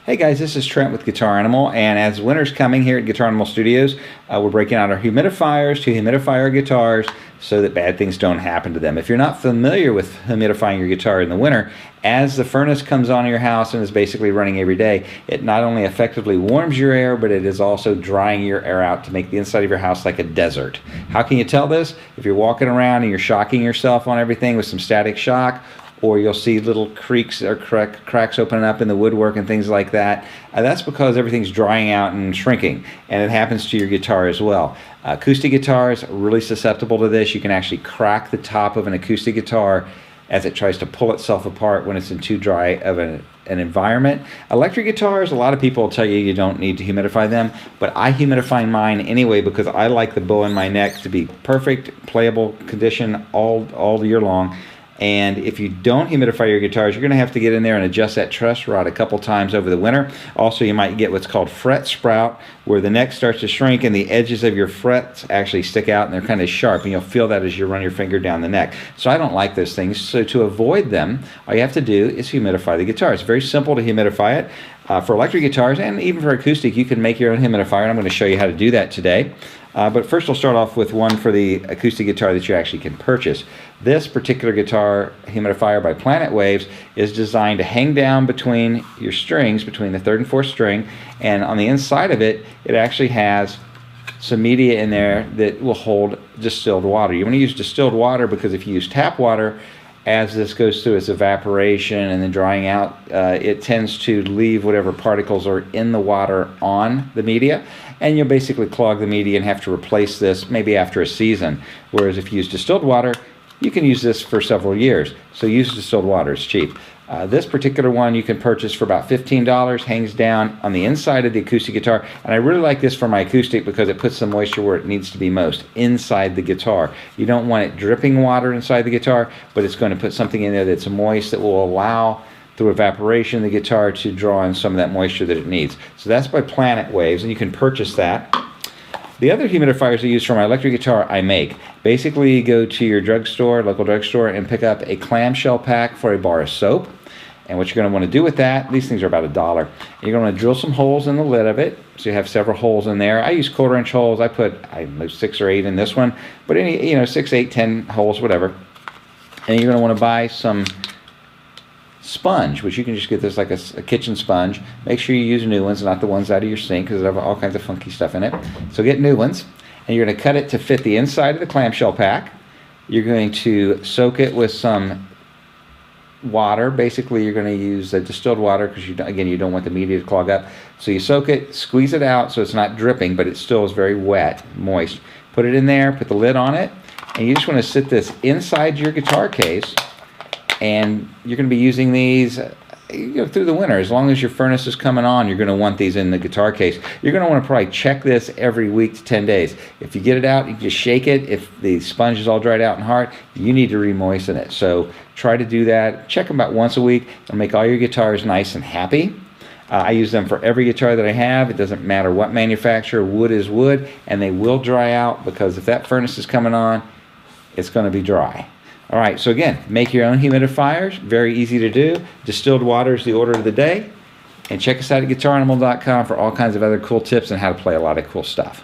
Hey guys, this is Trent with Guitar Animal, and as winter's coming here at Guitar Animal Studios, we're breaking out our humidifiers to humidify our guitars so that bad things don't happen to them. If you're not familiar with humidifying your guitar in the winter, as the furnace comes on in your house and is basically running every day, it not only effectively warms your air, but it is also drying your air out to make the inside of your house like a desert. How can you tell this? If you're walking around and you're shocking yourself on everything with some static shock, or you'll see little creaks or cracks opening up in the woodwork and things like that. That's because everything's drying out and shrinking, and it happens to your guitar as well. Acoustic guitars are really susceptible to this. You can actually crack the top of an acoustic guitar as it tries to pull itself apart when it's in too dry of an environment. Electric guitars, a lot of people will tell you you don't need to humidify them, but I humidify mine anyway because I like the bow in my neck to be perfect, playable condition all year long. And if you don't humidify your guitars, you're going to have to get in there and adjust that truss rod a couple times over the winter. Also, you might get what's called fret sprout, where the neck starts to shrink and the edges of your frets actually stick out and they're kind of sharp, and you'll feel that as you run your finger down the neck. So I don't like those things. So to avoid them, all you have to do is humidify the guitar. It's very simple to humidify it. For electric guitars and even for acoustic, you can make your own humidifier, and I'm going to show you how to do that today. But first we'll start off with one for the acoustic guitar that you actually can purchase. This particular guitar humidifier by Planet Waves is designed to hang down between your strings, between the 3rd and 4th string, and on the inside of it, it actually has some media in there that will hold distilled water. You want to use distilled water because if you use tap water, as this goes through its evaporation and then drying out, it tends to leave whatever particles are in the water on the media, and you'll basically clog the media and have to replace this maybe after a season. Whereas if you use distilled water, you can use this for several years. So use distilled water, it's cheap. This particular one you can purchase for about $15, hangs down on the inside of the acoustic guitar, and I really like this for my acoustic because it puts the moisture where it needs to be most, inside the guitar. You don't want it dripping water inside the guitar, but it's going to put something in there that's moist that will allow, through evaporation, the guitar to draw in some of that moisture that it needs. So that's by Planet Waves, and you can purchase that. The other humidifiers I use for my electric guitar I make. Basically, you go to your drugstore, local drugstore, and pick up a clamshell pack for a bar of soap. And what you're going to want to do with that, these things are about $1. You're going to drill some holes in the lid of it, so you have several holes in there. I use 1/4-inch holes. I put 6 or 8 in this one, but any 6, 8, 10 holes, whatever. And you're going to want to buy some sponge, which you can just get this like a kitchen sponge. Make sure you use new ones, not the ones out of your sink, because they have all kinds of funky stuff in it. So get new ones, and you're going to cut it to fit the inside of the clamshell pack. You're going to soak it with some water. Basically, you're going to use distilled water because you don't want the media to clog up. So you soak it, squeeze it out so it's not dripping, but it still is very wet, moist. Put it in there, put the lid on it, and you just want to sit this inside your guitar case. And you're going to be using these through the winter. As long as your furnace is coming on, you're going to want these in the guitar case. You're going to want to probably check this every week to 10 days. If you get it out, you just shake it. If the sponge is all dried out and hard, you need to re-moisten it. So try to do that. Check them about once a week and make all your guitars nice and happy. I use them for every guitar that I have. It doesn't matter what manufacturer. Wood is wood, and they will dry out because if that furnace is coming on, it's going to be dry. All right, so again, make your own humidifiers. Very easy to do. Distilled water is the order of the day. And check us out at guitaranimal.com for all kinds of other cool tips on how to play a lot of cool stuff.